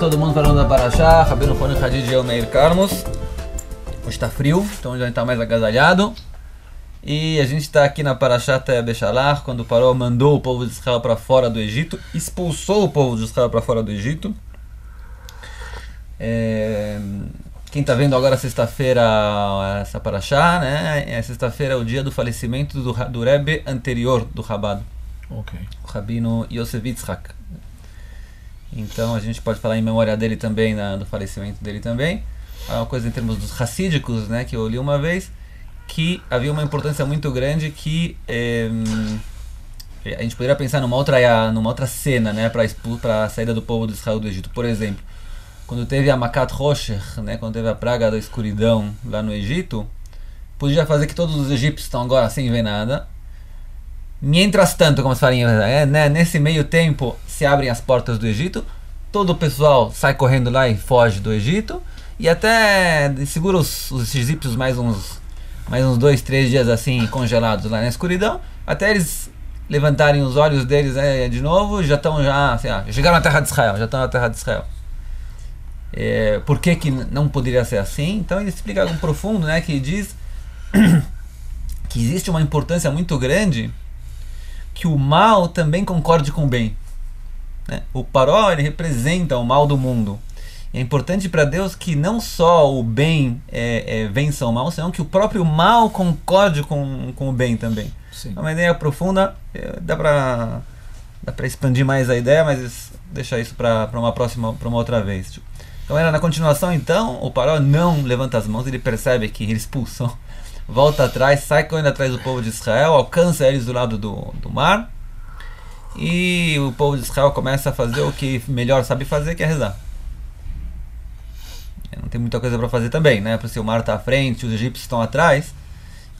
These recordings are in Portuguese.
todo mundo falando da Parashá, Rabbeinu Roni Hadid e eu, Meir Carmos. Hoje tá frio, então a gente tá mais agasalhado. E a gente tá aqui na Parashá Beshalach, quando Paró mandou o povo de Israel para fora do Egito, expulsou o povo de Israel para fora do Egito. Quem tá vendo agora sexta-feira essa Parashá, né? Sexta-feira é o dia do falecimento do Rebbe anterior do Chabad, o Rabino Yosef Yitzhak. Então a gente pode falar em memória dele também, do falecimento dele também. Uma coisa em termos dos racídicos, né, que eu li uma vez, que havia uma importância muito grande que a gente poderia pensar numa outra cena, né, para a saída do povo de Israel do Egito. Por exemplo, quando teve a Makat Rosher, né, quando teve a praga da escuridão lá no Egito, podia fazer que todos os egípcios estão agora sem ver nada. Mientras tanto, como se faria, né, nesse meio tempo se abrem as portas do Egito, todo o pessoal sai correndo lá e foge do Egito, e até segura os egípcios mais uns 2, 3 dias assim congelados lá na escuridão, até eles levantarem os olhos deles de novo, já chegaram na terra de Israel, já estão na terra de Israel. Por que não poderia ser assim? Então ele explica algo profundo, né, que diz que existe uma importância muito grande que o mal também concorde com o bem, né? O Paró, ele representa o mal do mundo. É importante para Deus que não só o bem vença o mal, senão que o próprio mal concorde com o bem também. Sim. É uma ideia profunda, dá para expandir mais a ideia, mas deixa isso para uma outra vez. Então era na continuação, então, o Paró não levanta as mãos, ele percebe que ele expulsou, volta atrás, sai correndo atrás do povo de Israel, alcança eles do lado do mar, e o povo de Israel começa a fazer o que melhor sabe fazer, que é rezar. Não tem muita coisa para fazer também, né? Porque o mar está à frente, os egípcios estão atrás,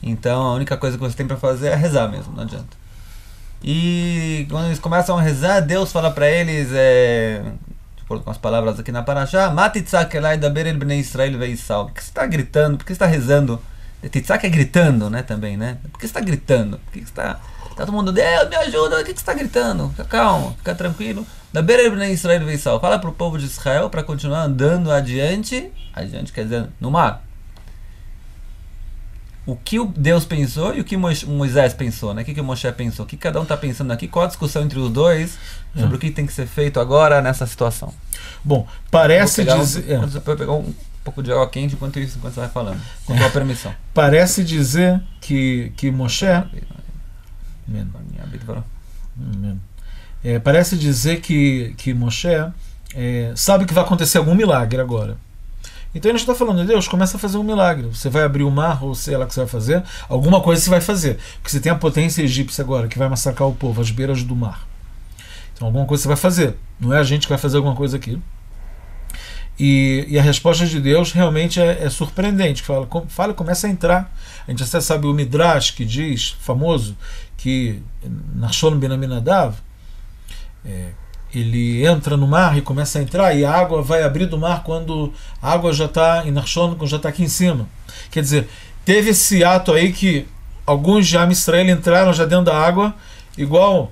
então a única coisa que você tem para fazer é rezar mesmo, não adianta. E quando eles começam a rezar, Deus fala para eles, de acordo com as palavras aqui na Parashá, Matitzak elai daber el bnei Israel ve'isau. Por que você está gritando? Por que você está rezando? Titzak é gritando, né, também, né? Por que você está gritando? Por que você está todo mundo, Deus, me ajuda, o que você está gritando? Fica calmo, fica tranquilo. Daber el bnei Israel ve'isau. Fala para o povo de Israel para continuar andando adiante quer dizer, no mar. O que Deus pensou e o que Moisés pensou, né? O que Moshe pensou? O que cada um está pensando aqui? Qual a discussão entre os dois sobre o que tem que ser feito agora nessa situação? Bom, parece dizer... Você pode pegar um pouco de água quente enquanto você vai falando, com tua permissão. Parece dizer que Moshe... parece dizer que Moshe sabe que vai acontecer algum milagre agora. Então ele está falando, Deus, começa a fazer um milagre. Você vai abrir o mar, ou sei lá o que você vai fazer, alguma coisa você vai fazer. Porque você tem a potência egípcia agora, que vai massacrar o povo às beiras do mar. Então alguma coisa você vai fazer. Não é a gente que vai fazer alguma coisa aqui. E a resposta de Deus realmente é surpreendente. Fala, começa a entrar. A gente até sabe o Midrash que diz, famoso, que Nachshon ben Aminadav, ele entra no mar e começa a entrar, e a água vai abrir do mar quando a água já está em Nachshon, já está aqui em cima. Quer dizer, teve esse ato aí que alguns de Am Israel entraram já dentro da água, igual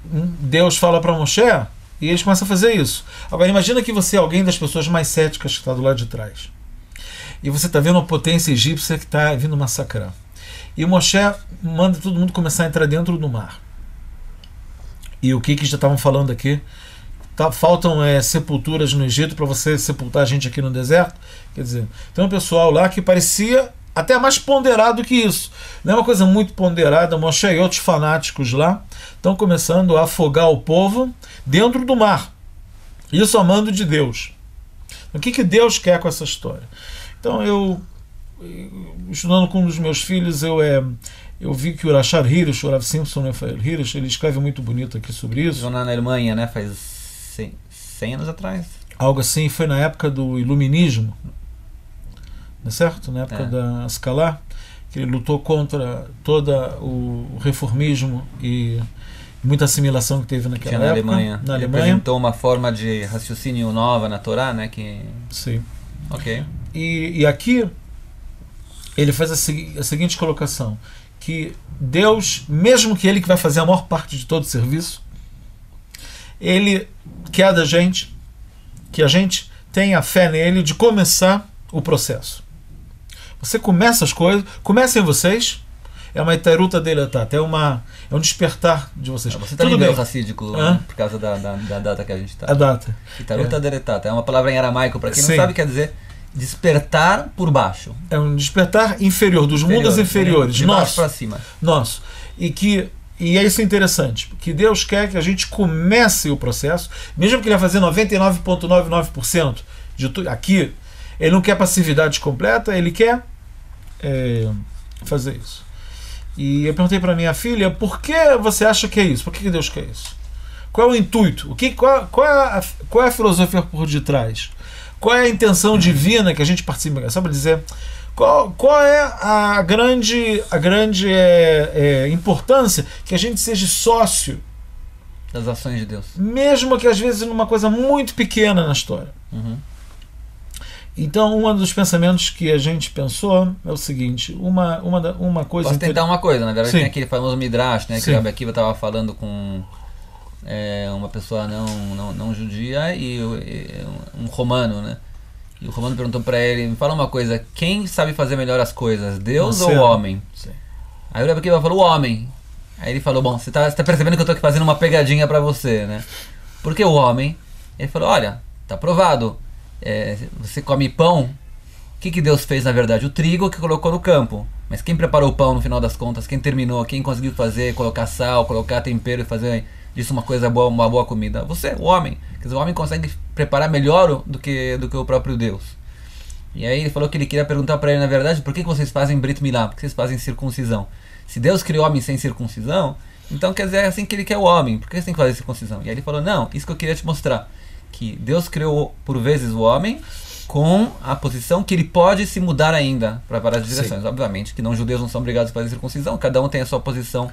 Deus fala para Moshe, e eles começam a fazer isso. Agora imagina que você é alguém das pessoas mais céticas que está do lado de trás, e você está vendo uma potência egípcia que está vindo massacrar, e Moshe manda todo mundo começar a entrar dentro do mar. E o que já estavam falando aqui? Faltam sepulturas no Egito para você sepultar a gente aqui no deserto? Quer dizer, tem um pessoal lá que parecia até mais ponderado que isso. Não é uma coisa muito ponderada. Moshe e outros fanáticos lá estão começando a afogar o povo dentro do mar. Isso a mando de Deus. O que Deus quer com essa história? Então eu estudando com um dos meus filhos, eu vi que o Rashad Hirsch, o Rav Simpson Rafael Hirsch, ele escreve muito bonito aqui sobre isso. Na Alemanha, né? Faz 100 anos atrás. Algo assim, foi na época do Iluminismo, não é certo? Na época da Haskalah, que ele lutou contra todo o reformismo e muita assimilação que teve naquela época. Alemanha. Na Alemanha. Ele apresentou uma forma de raciocínio nova na Torá, né? Sim. Ok. E aqui ele faz a seguinte colocação, que Deus, mesmo que Ele que vai fazer a maior parte de todo o serviço, Ele quer da gente que a gente tenha fé nele de começar o processo. Você começa as coisas, comecem vocês, é uma itaruta deletata, é um despertar de vocês. Você está no meio racídico por causa da data que a gente está. A data. Itaruta deletata, é uma palavra em aramaico, para quem não sabe, quer dizer despertar por baixo. É um despertar inferior, dos mundos inferiores. De baixo para cima. Nosso. E é isso interessante, que Deus quer que a gente comece o processo, mesmo que ele vai fazer 99,99% de tudo aqui, ele não quer passividade completa, ele quer fazer isso. E eu perguntei para minha filha, por que você acha que é isso? Por que Deus quer isso? Qual é o intuito? Qual é a filosofia por detrás? Qual é a intenção divina que a gente participa? Só para dizer, qual é a grande importância que a gente seja sócio das ações de Deus? Mesmo que às vezes numa coisa muito pequena na história. Uhum. Então, um dos pensamentos que a gente pensou é o seguinte, uma coisa... Posso tentar uma coisa, na verdade. Sim. Tem aquele famoso Midrash, né, que Sim. o Rabbi Akiva estava falando com uma pessoa não judia e um romano, né? E o romano perguntou para ele, me fala uma coisa, quem sabe fazer melhor as coisas, Deus ou o homem? Sim. Aí o Rabbi Akiva falou, o homem. Aí ele falou, bom, você tá percebendo que eu estou aqui fazendo uma pegadinha para você, né? Por que o homem? Ele falou, olha, tá provado. Você come pão, o que Deus fez na verdade? O trigo que colocou no campo, mas quem preparou o pão no final das contas, quem terminou, quem conseguiu fazer, colocar sal, colocar tempero e fazer disso uma coisa boa, uma boa comida? Você, o homem. Quer dizer, o homem consegue preparar melhor do que o próprio Deus. E aí ele falou que ele queria perguntar para ele, na verdade, por que vocês fazem Brit Milá? Por que vocês fazem circuncisão? Se Deus criou o homem sem circuncisão, então quer dizer, é assim que ele quer o homem, por que você tem que fazer circuncisão? E aí ele falou, não, isso que eu queria te mostrar, que Deus criou por vezes o homem com a posição que ele pode se mudar ainda para várias direções. Sim. Obviamente que judeus não são obrigados a fazer circuncisão, cada um tem a sua posição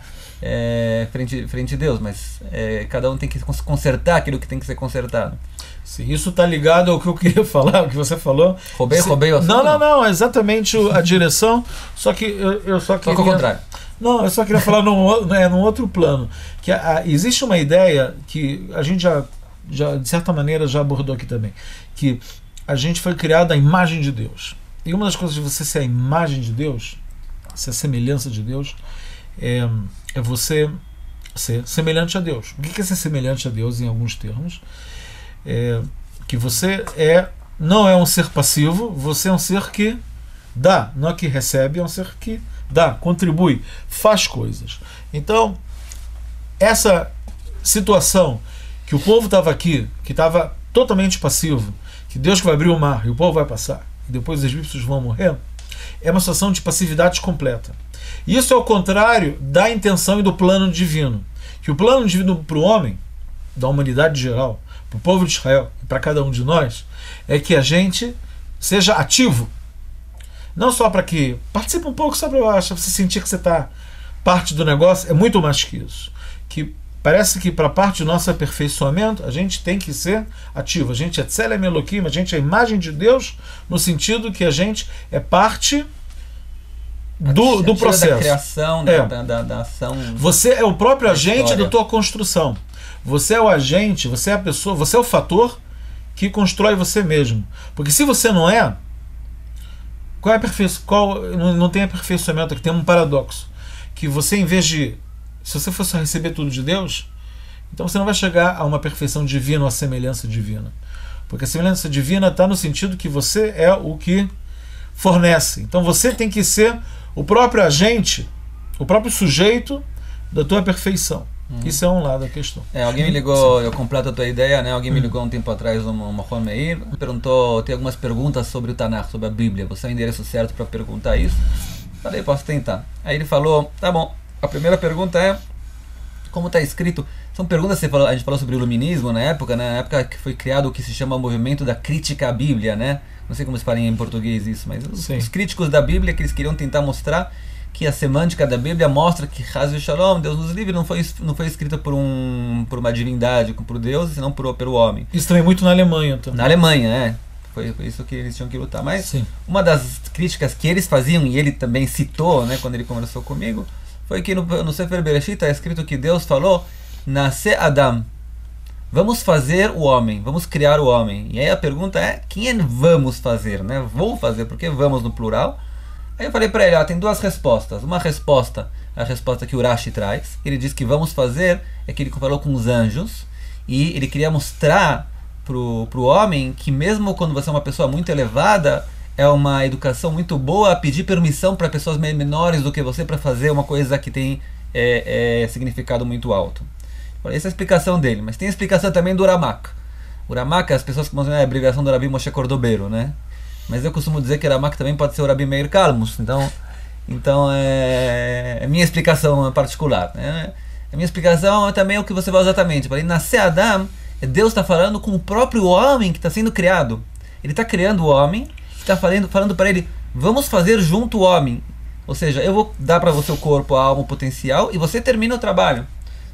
frente a Deus, mas cada um tem que consertar aquilo que tem que ser consertado. Sim, isso está ligado ao que eu queria falar, o que você falou. Roubei o assunto? Não, é exatamente a direção, só que eu só queria... Só que ao contrário. Não, eu só queria falar num outro plano, que existe uma ideia que a gente já de certa maneira já abordou aqui também, que a gente foi criado à imagem de Deus. E uma das coisas de você ser a imagem de Deus, ser a semelhança de Deus, é você ser semelhante a Deus. O que é ser semelhante a Deus em alguns termos? Que você não é um ser passivo, você é um ser que dá, não é que recebe, é um ser que dá, contribui, faz coisas. Então, essa situação que o povo estava aqui, que estava totalmente passivo, que Deus vai abrir o mar e o povo vai passar, e depois os egípcios vão morrer, é uma situação de passividade completa. Isso é o contrário da intenção e do plano divino. Que o plano divino para o homem, da humanidade geral, para o povo de Israel e para cada um de nós, é que a gente seja ativo. Não só para que participe um pouco, só para você sentir que você está parte do negócio, é muito mais que isso. Que parece que para parte do nosso aperfeiçoamento, a gente tem que ser ativo. A gente é Tselem Elohim, a gente é a imagem de Deus, no sentido que a gente é parte do processo. Da criação, da ação. Você é o próprio agente da tua construção. Você é o agente, você é a pessoa, você é o fator que constrói você mesmo. Porque se você não é, não tem aperfeiçoamento aqui, tem um paradoxo. Que você, em vez de... Se você fosse receber tudo de Deus, então você não vai chegar a uma perfeição divina ou a semelhança divina. Porque a semelhança divina está no sentido que você é o que fornece. Então você tem que ser o próprio agente, o próprio sujeito da tua perfeição. Isso é um lado da questão. Alguém me ligou, eu completo a tua ideia, né? Alguém me ligou um tempo atrás, uma Ron Meir, perguntou, tem algumas perguntas sobre o Tanakh, sobre a Bíblia. Você é o endereço certo para perguntar isso? Falei, posso tentar. Aí ele falou, tá bom. A primeira pergunta é, como está escrito, são perguntas, a gente falou sobre o iluminismo na época que foi criado o que se chama o movimento da crítica à Bíblia, né? Não sei como se fala em português isso, mas os críticos da Bíblia, que eles queriam tentar mostrar que a semântica da Bíblia mostra que Chaz v'Shalom, Deus nos livre, não foi escrita por uma divindade, por Deus, senão pelo homem. Isso também muito na Alemanha também. Na Alemanha, Foi isso que eles tinham que lutar. Mas uma das críticas que eles faziam, e ele também citou, né, quando ele conversou comigo, foi que no Sefer Bereshit está escrito que Deus falou, Nasce Adam. vamos fazer o homem, vamos criar o homem. E aí a pergunta é, quem é vamos fazer, né? Vou fazer, porque vamos no plural. Aí eu falei para ele, tem duas respostas. Uma resposta é a resposta que o Rashi traz. Ele diz que vamos fazer, é que ele falou com os anjos, e ele queria mostrar pro homem que mesmo quando você é uma pessoa muito elevada, é uma educação muito boa pedir permissão para pessoas menores do que você para fazer uma coisa que tem significado muito alto. Essa é a explicação dele, mas tem a explicação também do Ramak. O Ramak, as pessoas que a abreviação do Rabi Moshe Cordobeiro, né? Mas eu costumo dizer que Ramak também pode ser o Rabi Meir Kalmus, então é minha explicação particular, né? A minha explicação é também o que você vai exatamente. Para nascer Adam, Deus está falando com o próprio homem que está sendo criado. Ele está criando o homem, está falando para ele, vamos fazer junto o homem. Ou seja, eu vou dar para você o corpo, a alma, o potencial, e você termina o trabalho.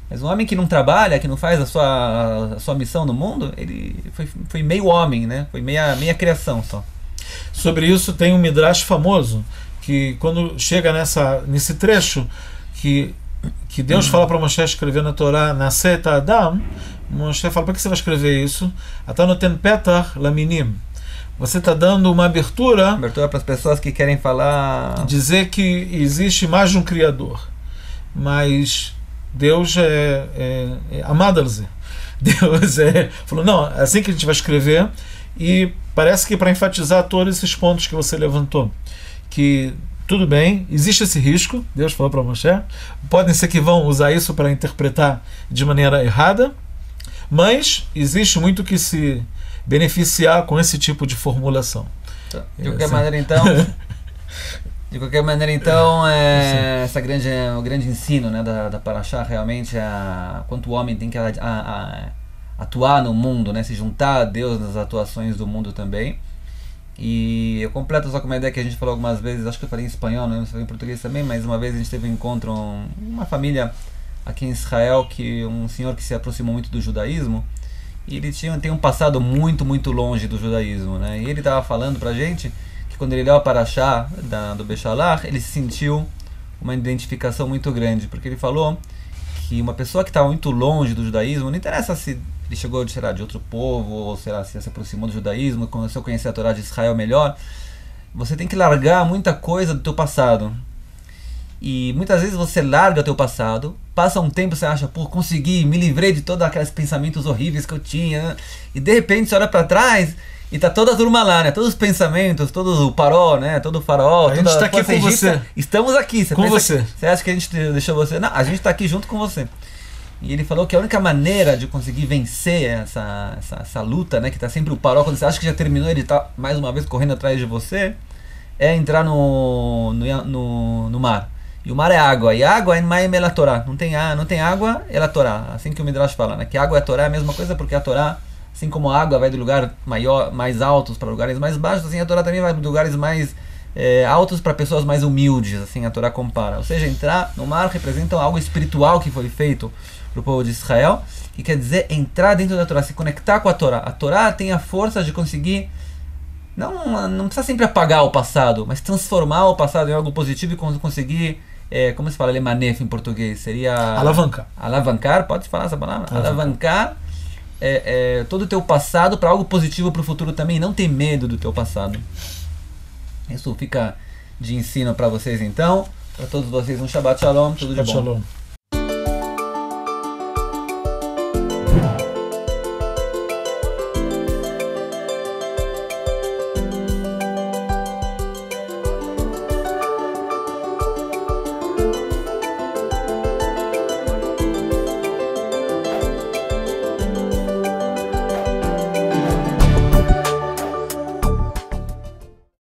Mas um homem que não trabalha, que não faz a sua missão no mundo, ele foi meio homem, né? Foi meia criação só. Sobre isso tem um midrash famoso, que quando chega nesse trecho, que Deus fala para Moshe escrever na Torá, Nascet Adam, Moshe fala, para que você vai escrever isso? Atá noten petach laminim. Você está dando uma abertura para as pessoas que querem falar, dizer que existe mais de um Criador, mas Deus é Amadalze. Deus falou, não, é assim que a gente vai escrever, e parece que para enfatizar todos esses pontos que você levantou, que tudo bem, existe esse risco, Deus falou para Moshe, podem ser que vão usar isso para interpretar de maneira errada, mas existe muito que se beneficiar com esse tipo de formulação. De qualquer maneira, então, o grande ensino, né, da Parashá realmente é quanto o homem tem que atuar no mundo, né, se juntar a Deus nas atuações do mundo também. E eu completo só com uma ideia que a gente falou algumas vezes, acho que eu falei em espanhol, não sei se falei em português também, mas uma vez a gente teve um encontro, uma família aqui em Israel, um senhor que se aproximou muito do judaísmo, e ele tem um passado muito, muito longe do judaísmo, né? E ele estava falando pra gente que quando ele leu a Parashá do Beshalach, ele sentiu uma identificação muito grande, porque ele falou que uma pessoa que estava muito longe do judaísmo, não interessa se ele chegou de outro povo, ou se se aproximou do judaísmo, começou a conhecer a Torá de Israel melhor, você tem que largar muita coisa do teu passado. E muitas vezes você larga o teu passado, passa um tempo, você acha, consegui, me livrei de todos aqueles pensamentos horríveis que eu tinha, e de repente você olha para trás e tá toda a turma lá, né? Todos os pensamentos, todo o paró, né? Todo o faraó, a gente está aqui com você. Estamos aqui. Com você. Você acha que a gente deixou você? Não, a gente está aqui junto com você. E ele falou que a única maneira de conseguir vencer essa luta, né? Que tá sempre o paró, quando você acha que já terminou, ele tá mais uma vez correndo atrás de você, é entrar no mar. E o mar é água, e a água é Maim el Torá. Não tem água, ela Torá. Assim que o Midrash fala, né? Que a água é a Torá é a mesma coisa, porque a Torá, assim como a água vai do lugar mais altos para lugares mais baixos, assim a Torá também vai de lugares mais altos para pessoas mais humildes, assim a Torá compara. Ou seja, entrar no mar representa algo espiritual que foi feito para o povo de Israel, que quer dizer entrar dentro da Torá, se conectar com a Torá. A Torá tem a força de conseguir, não precisa sempre apagar o passado, mas transformar o passado em algo positivo e conseguir, como se fala lemanef em português? Seria alavancar, pode falar essa palavra? Alavancar todo o teu passado para algo positivo para o futuro também. Não ter medo do teu passado. Isso fica de ensino para vocês então. Para todos vocês um Shabbat Shalom, tudo de bom. Shabbat Shalom.